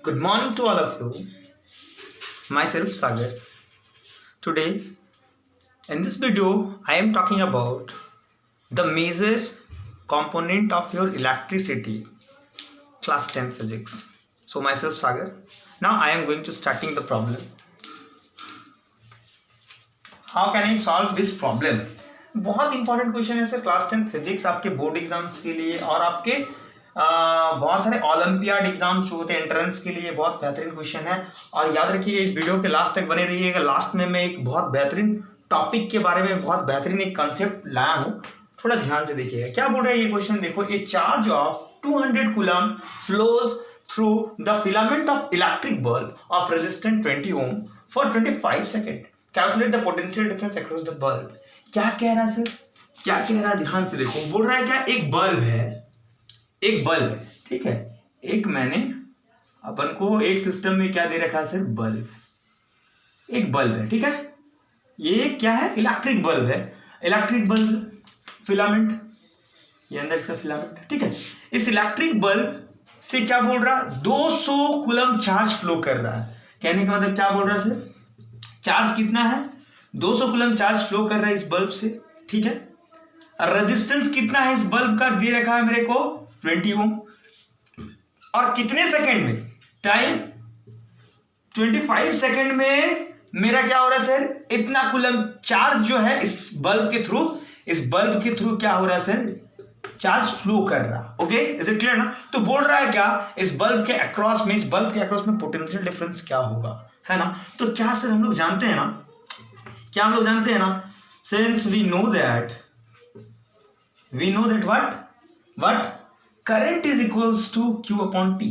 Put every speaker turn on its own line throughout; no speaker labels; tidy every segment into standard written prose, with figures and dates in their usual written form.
Good morning to all of you. Myself Sagar. Today, in this video, I am talking about the major component of your electricity, class 10 physics. So myself Sagar. Now I am going to starting the problem. How can I solve this problem? बहुत important question है sir class 10 physics आपके board exams के लिए और आपके बहुत सारे olympiad exams जो होते हैं एंट्रेंस के लिए बहुत बेहतरीन क्वेश्चन है। और याद रखिए इस वीडियो के लास्ट तक बने रहिएगा। लास्ट में मैं एक बहुत बेहतरीन टॉपिक के बारे में बहुत बेहतरीन एक कंसेप्ट लाया हूँ, थोड़ा ध्यान से देखिएगा। क्या बोल रहा है ये क्वेश्चन, देखो a charge of 200 coulomb flows through the filament of electric bulb of resistance 20 ohm for 25 second. Calculate the potential difference across the bulb. क्या कह रहा है सर, क्या कह रहा है, ध्यान से देखो। बोल रहा है क्या, एक बल्ब है, एक बल्ब है, ठीक है। एक मैंने अपन को एक सिस्टम में क्या दे रखा है सर, बल्ब, एक बल्ब है, ठीक है। ये क्या है, इलेक्ट्रिक बल्ब है, इलेक्ट्रिक बल्ब फिलामेंट, ये अंदर इसका फिलामेंट है, ठीक है। इस इलेक्ट्रिक बल्ब से क्या बोल रहा है, 200 कूलम चार्ज फ्लो कर रहा है। कहने का मतलब क्या बोल रहा है सर, चार्ज कितना है, 200 कूलम चार्ज फ्लो कर रहा है इस बल्ब से, ठीक है। रेजिस्टेंस कितना है इस बल्ब का, दे रखा है मेरे को 20 ओम। और कितने सेकंड में, टाइम 25 सेकंड में मेरा क्या हो रहा है सर, इतना कूलम चार्ज जो है इस बल्ब के थ्रू, इस बल्ब के थ्रू क्या हो रहा है सर, चार्ज फ्लो कर रहा। ओके, इज इट क्लियर ना। तो बोल रहा है क्या, इस बल्ब के अक्रॉस में, इस बल्ब के अक्रॉस में पोटेंशियल डिफरेंस क्या होगा, है ना। तो क्या सर हम लोग जानते हैं ना, क्या हम लोग जानते हैं ना, since we know that what current is equals to q upon t,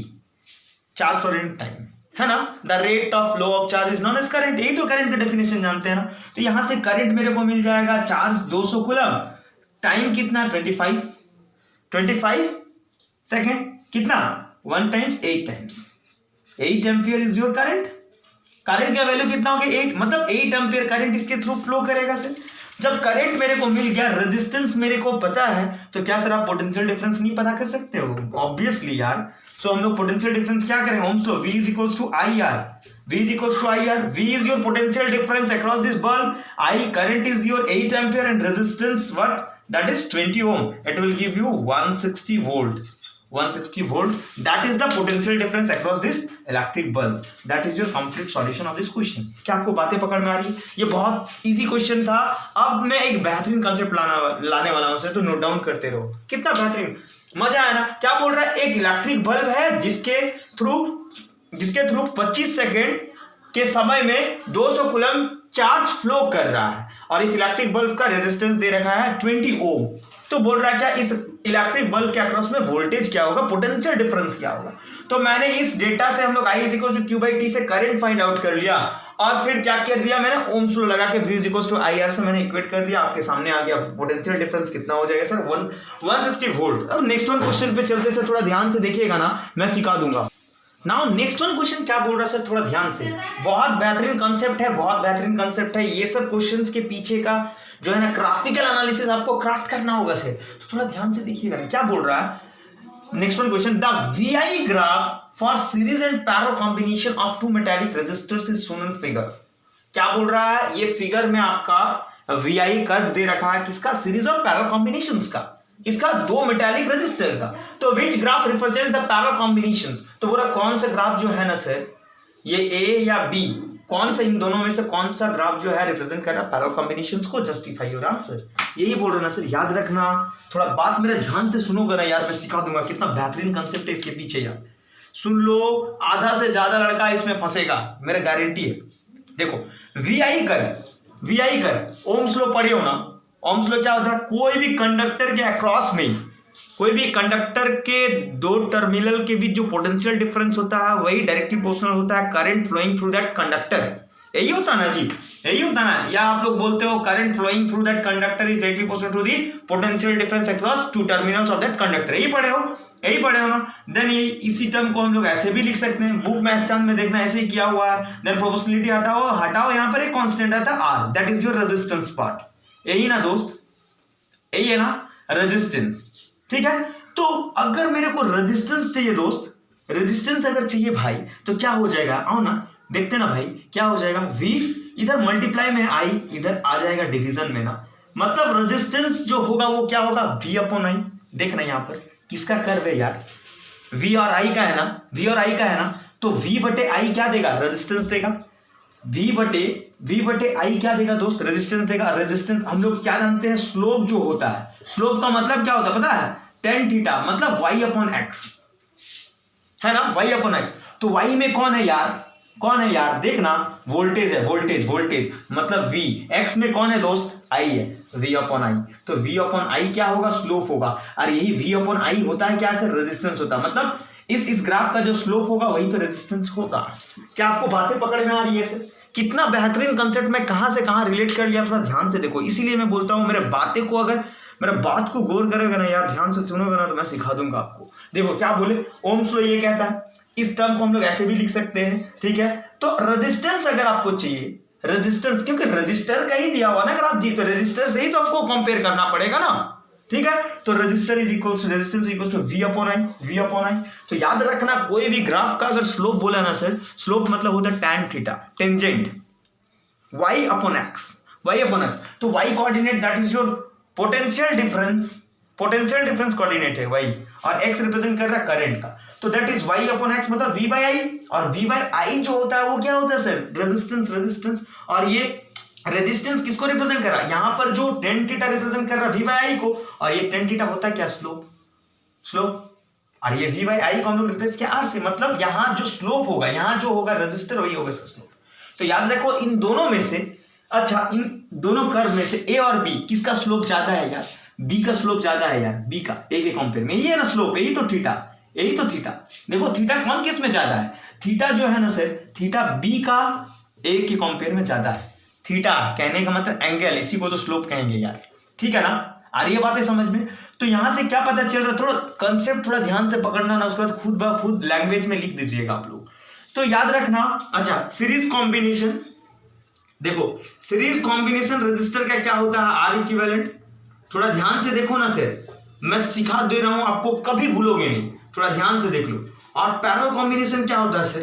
charge पर यूनिट टाइम, है ना। The rate of flow of charge is known as current, यही तो करंट का डेफिनेशन जानते हैं ना। तो यहां से करंट मेरे को मिल जाएगा, चार्ज 200 कूलम, टाइम कितना 25 सेकेंड, कितना 1 times 8 times 8 ampere is your current. Current का वैल्यू कितना हो गया 8, मतलब 8 एम्पियर करंट इसके थ्रू फ्लो करेगा सर। जब करंट मेरे को मिल गया, रेजिस्टेंस मेरे को पता है, तो क्या सर आप पोटेंशियल डिफरेंस नहीं पता कर सकते हो, ऑब्वियसली यार। सो हम लोग पोटेंशियल डिफरेंस क्या करें, Ohm's law, V is equals to I R, V is equals to I R. V is your potential difference across this bulb, I current is your 8 ampere and resistance what, that is 20 ohm. It will give you 160 volt, 160 volt. That is the potential difference across this electric bulb. That is your complete solution of this question. क्या आपको बातें पकड़ में आ रही है? ये बहुत easy question था। अब मैं एक बेहतरीन कंसेप्ट लाने वाला हूं, तो नोट डाउन करते रहो। कितना बेहतरीन, मजा आया ना। क्या बोल रहा है, एक इलेक्ट्रिक बल्ब है जिसके थ्रू 25 सेकेंड के समय में 200 कूलम चार्ज फ्लो कर रहा है, और इस इलेक्ट्रिक बल्ब का रेजिस्टेंस दे रखा है 20 ओम। तो बोल रहा है क्या, इस इलेक्ट्रिक बल्ब के अक्रॉस में वोल्टेज क्या होगा, पोटेंशियल डिफरेंस क्या होगा। तो मैंने इस डेटा से हम लोग I equals to Q by T से करंट फाइंड आउट कर लिया, और फिर क्या कर दिया मैंने, ओम्स लॉ लगा के V इक्वल्स टू IR से मैंने इक्वेट कर दिया। आपके सामने आ गया पोटेंशियल डिफरेंस कितना हो जाएगा सर, 160 वोल्ट। अब नेक्स्ट वन क्वेश्चन पे चलते सर, थोड़ा ध्यान से देखिएगा ना, मैं सिखा दूंगा। नाउ नेक्स्ट वन क्वेश्चन क्या बोल रहा है सर, थोड़ा ध्यान से। बहुत बेहतरीन कंसेप्ट है, बहुत बेहतरीन कंसेप्ट है। ये सब क्वेश्चंस के पीछे का जो है ना ग्राफिकल एनालिसिस आपको क्राफ्ट करना होगा सर, तो थोड़ा ध्यान से देखिएगा ना। क्या बोल रहा है next one question, the VI graph for series and parallel combination of two metallic resistors is shown in figure. क्या बोल रहा है, ये फिगर में आपका VI कर्व दे रखा है, किसका, सीरीज और पैरेलल कॉम्बिनेशंस का, इसका दो मेटालिक रेजिस्टर का। तो which graph represents the parallel combinations, तो बोला कौन सा ग्राफ जो है ना सर, ये A या B, कौन सा इन दोनों में से कौन सा ग्राफ जो है रिप्रेजेंट कर रहा है पैरेलल कॉम्बिनेशंस को, जस्टिफाई योर आंसर। यही बोल रहे ना सर, याद रखना, थोड़ा बात मेरे ध्यान से सुनोगे ना यार, मैं सिखा दूंगा। कितना बेहतरीन कंसेप्ट है इसके पीछे यार, सुन लो। आधा से ज्यादा लड़का इसमें फंसेगा, मेरा गारंटी है। देखो VI कर ओम्स लॉ पढ़े हो ना, ओम्स लॉ क्या होता है, कोई भी कंडक्टर के अक्रॉस में, कोई भी कंडक्टर के दो टर्मिनल के बीच जो पोटेंशियल डिफरेंस होता है वही डायरेक्टली प्रोपोर्शनल होता है current flowing through that conductor. यही होता है ना जी, यही होता है ना। या आप लोग बोलते हो current flowing through that conductor is directly proportional to the potential difference across two terminals of that conductor. यही पढ़े हो ना। देन ये इसी टर्म को हम लोग ऐसे भी लिख सकते हैं, बुक मैथ्स चांद में देखना ऐसे ही किया हुआ है। देन प्रोपोर्शनलिटी हटाओ, यहाँ पर एक कांस्टेंट आता है R, that is your resistance part. यही ना दोस्त, यही है ना रेजिस्टेंस, ठीक है। तो अगर मेरे को रेजिस्टेंस चाहिए दोस्त, रेजिस्टेंस अगर चाहिए भाई तो क्या हो जाएगा, आओ ना देखते ना भाई, क्या हो जाएगा, v इधर मल्टीप्लाई में i इधर आ जाएगा डिवीजन में ना, मतलब रेजिस्टेंस जो होगा वो क्या होगा, v अपॉन आई। देखना यहाँ पर किसका कर्व है यार, v और i का है ना, v और i का है ना, तो v बटे i क्या देगा, रेजिस्टेंस देगा। v बटे i क्या देगा दोस्त, रेजिस्टेंस देगा। रेजिस्टेंस हम लोग क्या जानते हैं, स्लोप जो होता है, स्लोप का मतलब क्या होता है पता है, tan थीटा, मतलब y अपॉन x है ना, y अपॉन x। तो y में कौन है यार, देखना वोल्टेज है, वोल्टेज मतलब v, x में कौन है दोस्त, i है, v अपॉन i। तो v अपॉन i क्या होगा, स्लोप होगा, और यही v अपॉन i होता है क्या सर, रेजिस्टेंस होता है। मतलब इस ग्राफ का जो स्लोप होगा वही तो रेजिस्टेंस होगा। क्या आपको बातें पकड़ में आ रही है सर, कितना बेहतरीन कंसेप्ट मैं कहां से कहां रिलेट कर लिया, थोड़ा ध्यान से देखो। इसीलिए मैं बोलता हूं मेरे बातें को, अगर मेरा बात को गौर करेगा ना यार, ध्यान से सुनोगे ना, तो मैं सिखा दूंगा आपको। देखो क्या बोले, ओम्स लॉ ये कहता है, इस टर्म को हम लोग ऐसे भी लिख सकते हैं, ठीक है। तो रेजिस्टेंस अगर आपको चाहिए, रेजिस्टेंस क्योंकि रजिस्टर का ही दिया हुआ ना ग्राफ जी, तो रजिस्टर से ही तो हमको कंपेयर करना पड़ेगा ना, ठीक है। तो register is equal to resistance equal to v upon I. तो याद रखना कोई भी ग्राफ का अगर स्लोप बोला ना सर, स्लोप मतलब होता है tan theta, tangent y upon x, तो y coordinate that is your potential difference coordinate है y, और x रिप्रेजेंट कर रहा है करंट का, तो that is y upon x मतलब v बाई आई, और v बाई आई जो होता है वो क्या होता है सर, रेजिस्टेंस। और ये रेजिस्टेंस किसको रिप्रेजेंट कर रहा है, यहां पर जो tan थीटा रिप्रेजेंट कर रहा है v बाई आई को, और ये tan थीटा होता है क्या, स्लोप, और ये v बाई आई को हम लोग रिप्लेस किया r से, मतलब यहां जो स्लोप होगा, यहां जो होगा रेजिस्टर वही होगा इसका स्लोप। तो याद रखो इन दोनों में से, अच्छा इन दोनों कर्व में से a और b किसका स्लोप ज्यादा है यार, b का स्लोप ज्यादा है यार, b का a के कंपेयर में, ये है ना स्लोप, यही तो थीटा। देखो थीटा कौन किस में ज्यादा है, थीटा जो है ना सर, थीटा b का a के कंपेयर में ज्यादा है। थीटा कहने का मतलब एंगल, इसी को तो स्लोप कहेंगे यार, ठीक है ना, आ रही है बातें समझ में। तो यहां से क्या पता चल रहा है, थोड़ा कंसेप्ट थोड़ा ध्यान से पकड़ना ना, उसके बाद खुद ब खुद लैंग्वेज में लिख दीजिएगा आप लोग। तो याद रखना, अच्छा सीरीज कॉम्बिनेशन, देखो सीरीज कॉम्बिनेशन रजिस्टर का क्या होता है, आर इक्विवेलेंट। थोड़ा ध्यान से देखो ना सर, मैं सिखा दे रहा हूं आपको, कभी भूलोगे नहीं, थोड़ा ध्यान से देख लो। और पैरेलल कॉम्बिनेशन क्या होता है सर,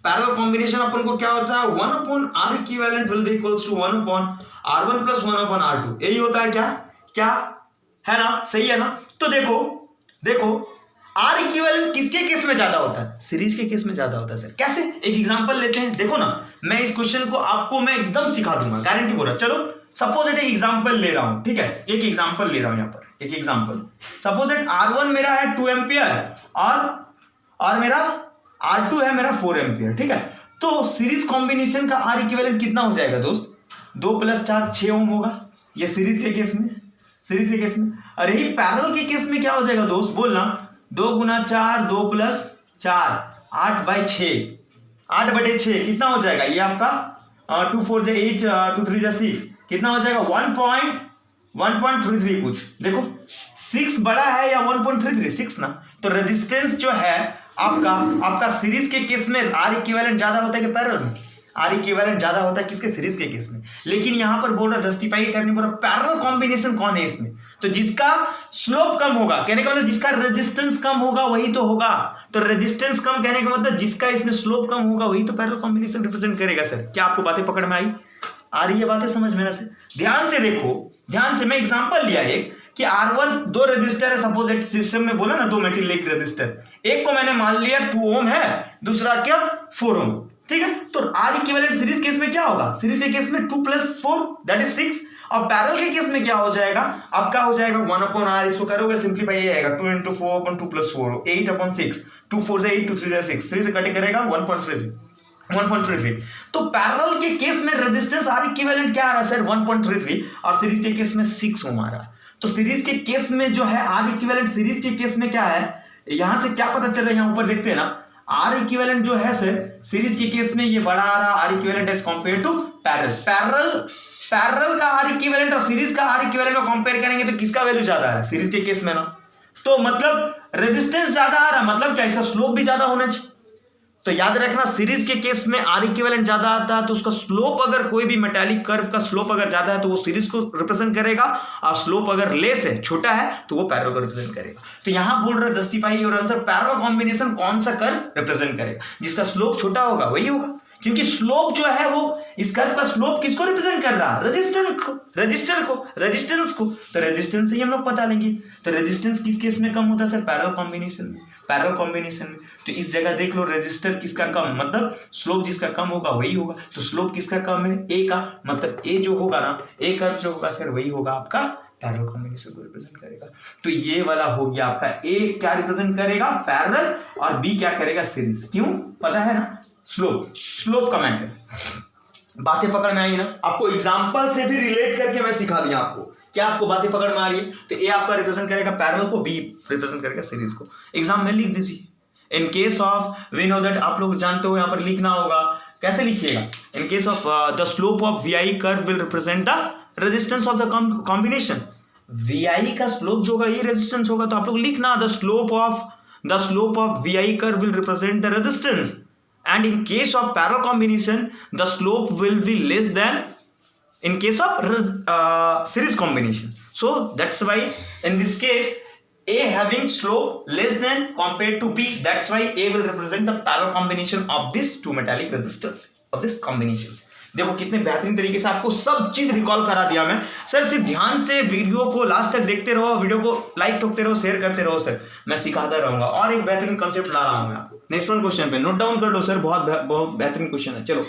पैरेलल कॉम्बिनेशन अपन को क्या होता है, 1 upon R equivalent will be equals to 1 upon r1 plus 1 upon r2, यही होता है क्या है ना, सही है ना। तो देखो आर इक्विवेलेंट किसके केस में ज्यादा होता है, सीरीज के केस में ज्यादा होता है सर। कैसे, एक एग्जांपल लेते हैं, देखो ना, मैं इस क्वेश्चन को आपको मैं एकदम सिखा दूंगा, गारंटी बोल रहा। चलो सपोज एक एग्जांपल ले रहा हूं, ठीक है, एक एग्जांपल ले रहा हूं यहाँ पर, एक एग्जांपल। सपोज r1 मेरा है 2 एम्पियर और मेरा R2 है मेरा 4 एम्पियर, ठीक है। तो सीरीज कॉम्बिनेशन का आर इक्विवेलेंट कितना हो जाएगा दोस्त, 2 + 4 6 ओम होगा, ये सीरीज के केस में। अरे ही पैरेलल के केस में क्या हो जाएगा दोस्त, बोलना, 2 × 4 2 + 4 8/6, 8/6 कितना हो जाएगा, ये आपका 2 4 8 2 3 6 कितना हो जाएगा, 1.33 कुछ। देखो 6 बड़ा है या 1.33, 6 ना। तो रेजिस्टेंस जो है आपका सीरीज के केस में आर इक्विवेलेंट ज्यादा होता है कि पैरेलल में, आर इक्विवेलेंट ज्यादा होता है किसके, सीरीज के केस में। लेकिन यहां पर बोल रहा, जस्टिफाई करने बोल रहा, पैरेलल कॉम्बिनेशन कौन है इसमें, तो जिसका स्लोप कम होगा, कहने का मतलब जिसका रेजिस्टेंस कम होगा वही तो होगा। तो रेजिस्टेंस कम कहने का मतलब जिसका इसमें स्लोप कम होगा वही तो पैरेलल कॉम्बिनेशन रिप्रेजेंट करेगा सर। क्या आपको बातें पकड़ में आ रही है बातें समझ में ना सर, ध्यान से देखो, ध्यान से। मैं एग्जांपल लिया एक कि R1 2 रजिस्टर है, सपोज एक सिस्टम में बोला ना 2 मेटल रजिस्टर, एक को मैंने मान लिया 2 ओम है, दूसरा क्या 4 ओम, ठीक है। तो आर इक्विवेलेंट सीरीज केस में क्या होगा, सीरीज के केस में 2 + 4 दैट इज 6, और पैरेलल के केस में क्या हो जाएगा, आपका हो जाएगा 1 अपॉन r, इसको करोगे सिंपलीफाई, ये आएगा 2 × 4 अपॉन 2 + 4 8/6, 2 4 8 2 3 6, 3 से कट करेगा 1.33। तो पैरेलल के केस में रेजिस्टेंस आर इक्विवेलेंट क्या आ रहा है सर, 1.33, और सीरीज के केस में 6 ओम आ रहा है। तो सीरीज के केस में जो है आर इक्विवेलेंट, सीरीज के केस में क्या है, यहां से क्या पता चल रहा है, यहां ऊपर देखते हैं ना, आर इक्विवेलेंट जो है सर सीरीज के केस में ये बड़ा आ रहा, R equivalent as compare to parallel का आर इक्विवेलेंट और सीरीज का आर इक्विवेलेंट को कंपेयर करेंगे तो किसका वैल्यू ज्यादा आ रहा है, सीरीज के केस में ना। तो मतलब रेजिस्टेंस ज्यादा आ रहा है, मतलब क्या, इसका स्लोप भी ज्यादा होना चाहिए, तो याद रखना सीरीज के केस में आर इक्विवेलेंट ज्यादा आता है तो उसका स्लोप, अगर कोई भी मेटालिक कर्व का स्लोप अगर ज्यादा है तो वो सीरीज को रिप्रेजेंट करेगा, और स्लोप अगर लेस है, छोटा है, तो वो पैरेलल को रिप्रेजेंट करेगा। तो यहां बोल रहा justify your answer, parallel combination कौन सा कर्व रिप्रेजेंट करेगा? जिसका स्लोप छोटा होगा वही होगा, क्योंकि स्लोप जो है वो इस कर्व का स्लोप किसको रिप्रेजेंट कर रहा है? रेजिस्टेंस को। तो रेजिस्टेंस से हम लोग पता लेंगे। तो रेजिस्टेंस किस केस में कम होता है सर? पैरेलल कॉम्बिनेशन में। तो इस जगह देख लो, रेजिस्टर किसका कम, मतलब स्लोप जिसका कम होगा वही होगा। तो स्लोप किसका कम है? ए का, मतलब ए जो होगा ना, ए कर्व जो होगा सर वही होगा आपका पैरेलल कॉम्बिनेशन को रिप्रेजेंट करेगा। तो ये वाला हो गया आपका, ए क्या रिप्रेजेंट करेगा? पैरेलल, और बी क्या करेगा? सीरीज। क्यों? पता है ना, स्लोप का मैटर। बातें पकड़ में आई ना? आपको एग्जांपल से भी रिलेट करके मैं सिखा दिया आपको। क्या आपको बातें पकड़ में आ रही है? तो ए आपका रिप्रेजेंट करेगा पैरेलल को, बी रिप्रेजेंट करेगा सीरीज को। एग्जाम में लिख दीजिए। In case of, we know that, आप लोग जानते हो, यहां पर लिखना होगा। कैसे लिखिएगा? In case of the slope of V I curve will represent the resistance of the combination. V I का स्लोप जो होगा ये रेजिस्टेंस होगा, तो आप लोग लिखना the slope of V I curve will represent the resistance, and in case of parallel combination the slope will be less than in case of series combination. So that's why in this case A having slope less than compared to B, that's why A will represent the parallel combination of these two metallic resistors of this combinations. देखो कितने बेहतरीन तरीके से आपको सब चीज recall करा दिया मैं सर। सिर्फ ध्यान से वीडियो को लास्ट तक देखते रहो, वीडियो को लाइक ठोकते रहो, शेयर करते रहो सर, मैं सिखाता रहूंगा और एक बेहतरीन कंसेप्ट ला रहा हूं मैं आपको। नेक्स्ट वन क्वेश्चन पे नोट डाउन कर लो सर, बहुत बेहतरीन क्वेश्चन है। चलो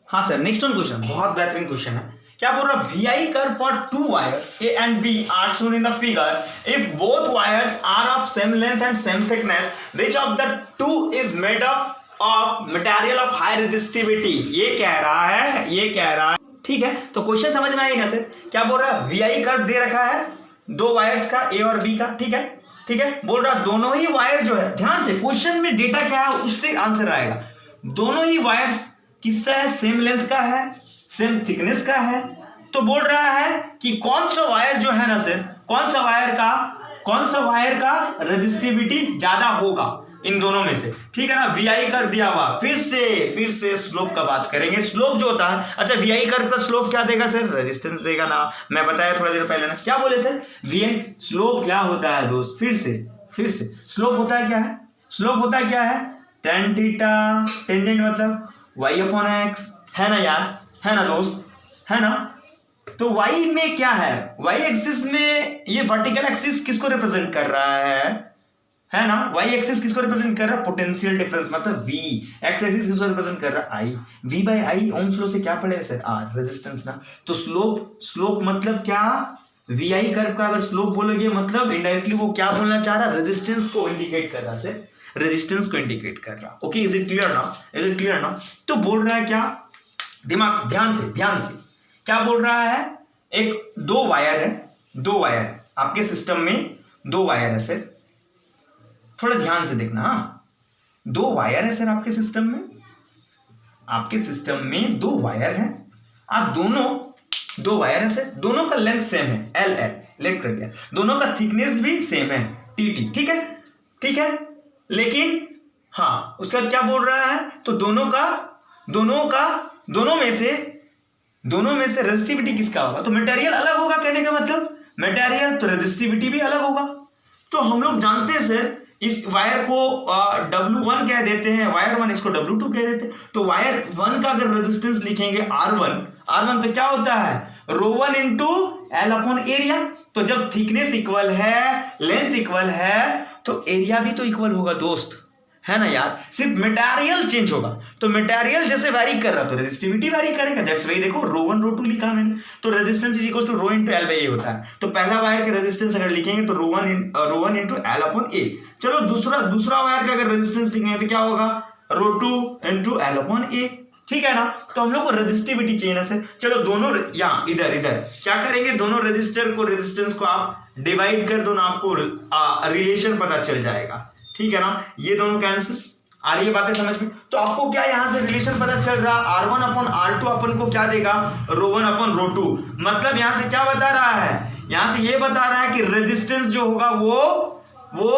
हाँ सर, नेक्स्ट वन क्वेश्चन बहुत बेहतरीन क्वेश्चन है। क्या बोल रहा? V I curve for two wires A and B are shown in the figure, if both wires are of same length and same thickness, which of the two is made up of material of high resistivity. ये कह रहा है, ठीक है। तो question समझ में आएगा सर। क्या बोल रहा है? वी आई कर्व दे रखा है दो वायर्स का, ए और बी का, ठीक है। बोल रहा दोनों ही वायर जो है, ध्यान से क्वेश्चन में डेटा क्या है उससे आंसर आएगा। दोनों ही वायर्स किसका है? सेम लेंथ का है, सेम थिकनेस का है। तो बोल रहा है कि कौन सा वायर जो है ना सर, कौन सा वायर का रेजिस्टिविटी ज्यादा होगा इन दोनों में से, ठीक है ना। वी आई कर्व दिया हुआ, फिर से स्लोप का बात करेंगे। स्लोप जो होता है, अच्छा वी आई कर्व का स्लोप क्या देगा सर? रेजिस्टेंस देगा ना, मैं बताया थोड़ा देर पहले ना। क्या बोले सर? वी आई स्लोप क्या होता है दोस्त? फिर से स्लोप होता है क्या है? tan थीटा, टेंजेंट मतलब y अपॉन एक्स, है ना यार, है ना दोस्त, है ना। तो y में क्या है? y एक्सिस में ये वर्टिकल एक्सिस किसको रिप्रेजेंट कर रहा है ना। y एक्सिस किसको रिप्रेजेंट कर रहा है? पोटेंशियल डिफरेंस, मतलब v। x एक्सिस किसको रिप्रेजेंट कर रहा है? i। v by I Ohm's law से क्या पढ़े सर? r, रेजिस्टेंस ना। तो स्लोप मतलब क्या? vi कर्व का अगर स्लोप बोलोगे मतलब इनडायरेक्टली वो क्या बोलना चाह रहा? रेजिस्टेंस को इंडिकेट कर रहा है सर, रेजिस्टेंस को इंडिकेट कर रहा। ओके, इज इट क्लियर ना? तो बोल रहा है क्या? दिमाग ध्यान से क्या बोल रहा है? दो वायर आपके सिस्टम में, दो वायर है सर, थोड़ा ध्यान से देखना। दो वायर है सर आपके सिस्टम में दो वायर है। आप दो वायर है सर, दोनों का लेंथ सेम है, एल लेट कर दिया, दोनों का थिकनेस भी सेम है, टी, ठीक है। लेकिन हाँ, उसके बाद क्या बोल रहा है? तो दोनों में से रेजिस्टिविटी किसका होगा? तो मटेरियल अलग होगा, कहने का मतलब मटेरियल, तो रेजिस्टिविटी भी अलग होगा। तो हम लोग जानते हैं सर, इस वायर को W1 कह देते हैं, वायर 1 इसको W2 कह देते हैं। तो वायर 1 का अगर रेजिस्टेंस लिखेंगे R1 तो क्या होता है? ρ1 इंटू एल अपॉन एरिया। तो जब थिकनेस इक्वल है, लेंथ इक्वल है, तो एरिया भी तो इक्वल होगा दोस्त, है ना यार। सिर्फ मटेरियल चेंज होगा, तो मटेरियल जैसे वैरी कर रहा तो रेजिस्टिविटी वैरी करेगा। दैट्स वाई देखो ρ1 ρ2 लिखा मैंने। तो resistance is equal to ρ into L by A होता है। तो पहला वायर का रेजिस्टेंस अगर लिखेंगे तो ρ1 इंटू एल अपॉन ए। चलो दूसरा वायर का अगर रेजिस्टेंस लिखेंगे तो क्या होगा? ρ2 इंटू एल अपॉन ए, ठीक है ना। तो हम लोग को रेजिस्टिविटी चाहिए ना सर। चलो दोनों यहाँ इधर क्या करेंगे? दोनों रेजिस्टेंस को आप डिवाइड कर दो ना, आपको रिलेशन पता चल जाएगा, ठीक है ना। ये दोनों कैंसिल, आ रही है बातें समझ में? तो आपको क्या यहाँ से रिलेशन पता चल रहा? R1 अपॉन R2 अपन को क्या देगा? ρ1 अपॉन ρ2। मतलब यहाँ से क्या बता रहा है? यहाँ से ये बता रहा है कि रेजिस्टेंस जो होगा वो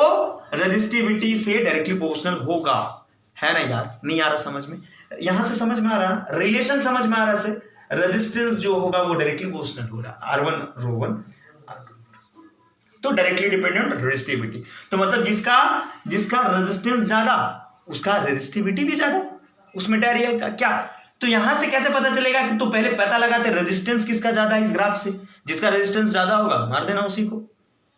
रेजिस्टिविटी से डायरेक्टली प्रोपोर्शनल होगा, है ना यार, नहीं आ रहा समझ में? यहां से समझ में आ रहा है, रिलेशन समझ में आ रहा है। रेजिस्टेंस जो होगा वो डायरेक्टली प्रोपोर्शनल हो रहा है, R1 ρ1 तो डायरेक्टली डिपेंडेंट रेजिस्टिविटी। तो मतलब जिसका रेजिस्टेंस ज्यादा उसका रेजिस्टिविटी भी ज्यादा उस मटेरियल का। क्या तो यहां से कैसे पता चलेगा कि तो पहले पता लगाते रेजिस्टेंस किसका ज्यादा है इस ग्राफ से। जिसका रेजिस्टेंस ज्यादा होगा मार देना उसी को,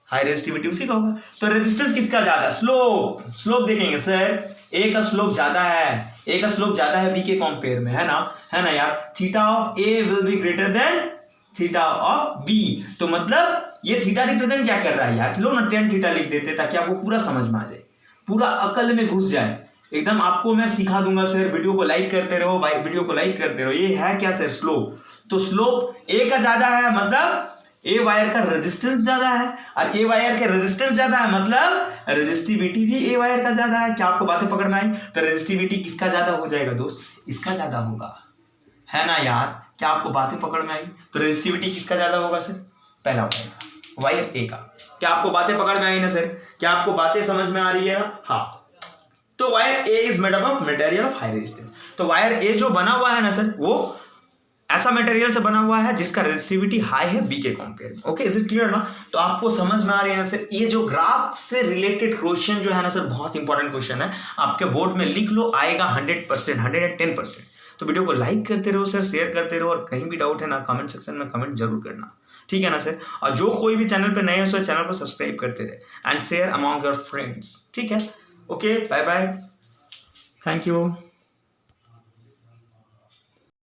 हाई रेजिस्टिविटी उसी का होगा। तो रेजिस्टेंस किसका ज्यादा, स्लोप देखेंगे सर, ए का स्लोप ज्यादा है, ए का स्लोप ज्यादा है बी के कंपेयर में, है ना यार। Theta of A will be greater than theta of B. तो मतलब ये थीटा रिप्रेजेंट क्या कर रहा है यार, लो ना tan थीटा लिख देते ताकि आपको पूरा समझ में आ जाए, पूरा अकल में घुस जाए एकदम। आपको मैं सिखा दूंगा सर, वीडियो को लाइक करते रहो भाई, वीडियो को लाइक करते रहो। ये है क्या सर, स्लोप। तो स्लोप ए का ज्यादा है मतलब ए वायर का रेजिस्टेंस ज्यादा है, और ए वायर के रेजिस्टेंस ज्यादा है मतलब रेजिस्टिविटी भी ए वायर का ज्यादा है। क्या आपको बातें पकड़ में आई? तो रेजिस्टिविटी किसका ज्यादा हो जाएगा दोस्त, इसका ज्यादा होगा, है ना यार। क्या आपको बातें पकड़ में आई? तो रेजिस्टिविटी किसका ज्यादा होगा सर, पहला वायर ए का। क्या आपको बातें पकड़ में आई ना सर, क्या आपको बातें समझ में आ रही है ना? हाँ। तो wire A is made up of material of high resistance. तो वायर ए जो बना हुआ है ना सर, वो ऐसा मटेरियल से बना हुआ है जिसका रेजिस्टिविटी हाई है बी के कंपेयर में। ओके, इज इट क्लियर ना? तो आपको समझ में आ रही है ना सर। ये जो ग्राफ से रिलेटेड क्वेश्चन जो है ना सर, बहुत इंपॉर्टेंट क्वेश्चन है, आपके बोर्ड में लिख लो, आएगा 100%, 110%। तो वीडियो को लाइक करते रहो सर, शेयर करते रहो, और कहीं भी डाउट है ना कमेंट सेक्शन में कमेंट जरूर करना, ठीक है ना सर। और जो कोई भी चैनल पे नए हो सर, चैनल को सब्सक्राइब करते रहे and share among your friends, ठीक है। Okay, bye bye, thank you.